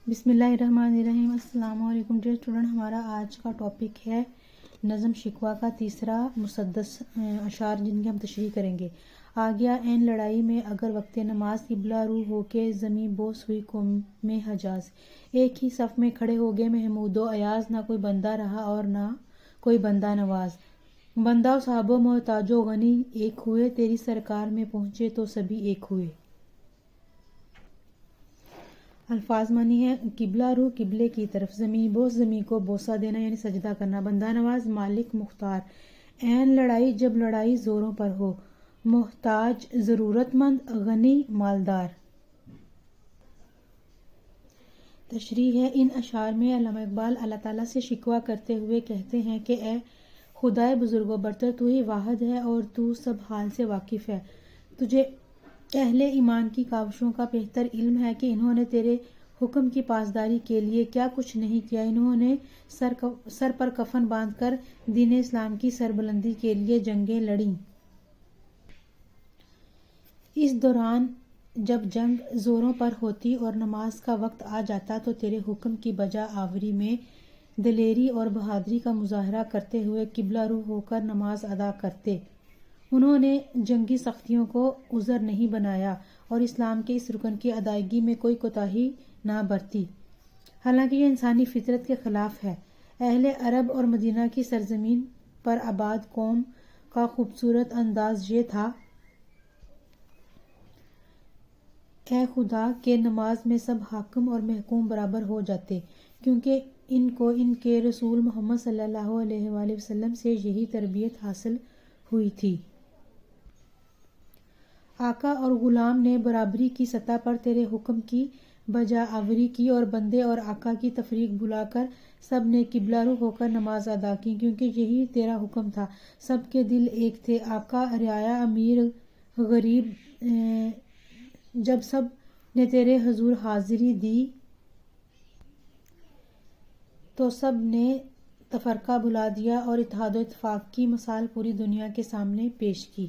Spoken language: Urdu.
بسم اللہ الرحمن الرحیم۔ السلام علیکم ڈیئر اسٹوڈنٹ، ہمارا آج کا ٹاپک ہے نظم شکوہ کا تیسرا مسدس اشعار جن کی ہم تشریح کریں گے۔ آ گیا این لڑائی میں اگر وقت نماز، قبلہ رو ہو کے زمیں بوس ہوئی قوم میں حجاز۔ ایک ہی صف میں کھڑے ہو گئے محمود و ایاز، نہ کوئی بندہ رہا اور نہ کوئی بندہ نواز۔ بندہ و صاحب و محتاج و غنی ایک ہوئے، تیری سرکار میں پہنچے تو سبھی ایک ہوئے۔ الفاظ معنی ہے قبلہ رو قبلے کی طرف، زمیں بوس زمیں کو بوسہ دینا یعنی سجدہ کرنا، بندہ نواز مالک مختار۔ این لڑائی جب لڑائی زوروں پر ہو، محتاج ضرورت مند، غنی مالدار۔ تشریح ہے ان اشعار میں علامہ اقبال اللہ تعالیٰ سے شکوہ کرتے ہوئے کہتے ہیں کہ اے خدائے بزرگ و برتر، تو ہی واحد ہے اور تو سب حال سے واقف ہے۔ تجھے اہل ایمان کی کاوشوں کا بہتر علم ہے کہ انہوں نے تیرے حکم کی پاسداری کے لیے کیا کچھ نہیں کیا۔ انہوں نے سر پر کفن باندھ کر دین اسلام کی سربلندی کے لیے جنگیں لڑیں۔ اس دوران جب جنگ زوروں پر ہوتی اور نماز کا وقت آ جاتا تو تیرے حکم کی بجا آوری میں دلیری اور بہادری کا مظاہرہ کرتے ہوئے قبلہ رو ہو کر نماز ادا کرتے۔ انہوں نے جنگی سختیوں کو عذر نہیں بنایا اور اسلام کے اس رکن کی ادائیگی میں کوئی کوتاہی نہ برتی، حالانکہ یہ انسانی فطرت کے خلاف ہے۔ اہل عرب اور مدینہ کی سرزمین پر آباد قوم کا خوبصورت انداز یہ تھا، اے خدا کہ نماز میں سب حاکم اور محکوم برابر ہو جاتے، کیونکہ ان کو ان کے رسول محمد صلی اللہ علیہ وآلہ وسلم سے یہی تربیت حاصل ہوئی تھی۔ آقا اور غلام نے برابری کی سطح پر تیرے حکم کی بجا آوری کی اور بندے اور آقا کی تفریق بھلا کر سب نے قبلہ رو ہو کر نماز ادا کی، کیونکہ یہی تیرا حکم تھا۔ سب کے دل ایک تھے، آقا، رعایا، امیر، غریب۔ جب سب نے تیرے حضور حاضری دی تو سب نے تفرقہ بھلا دیا اور اتحاد و اتفاق کی مثال پوری دنیا کے سامنے پیش کی۔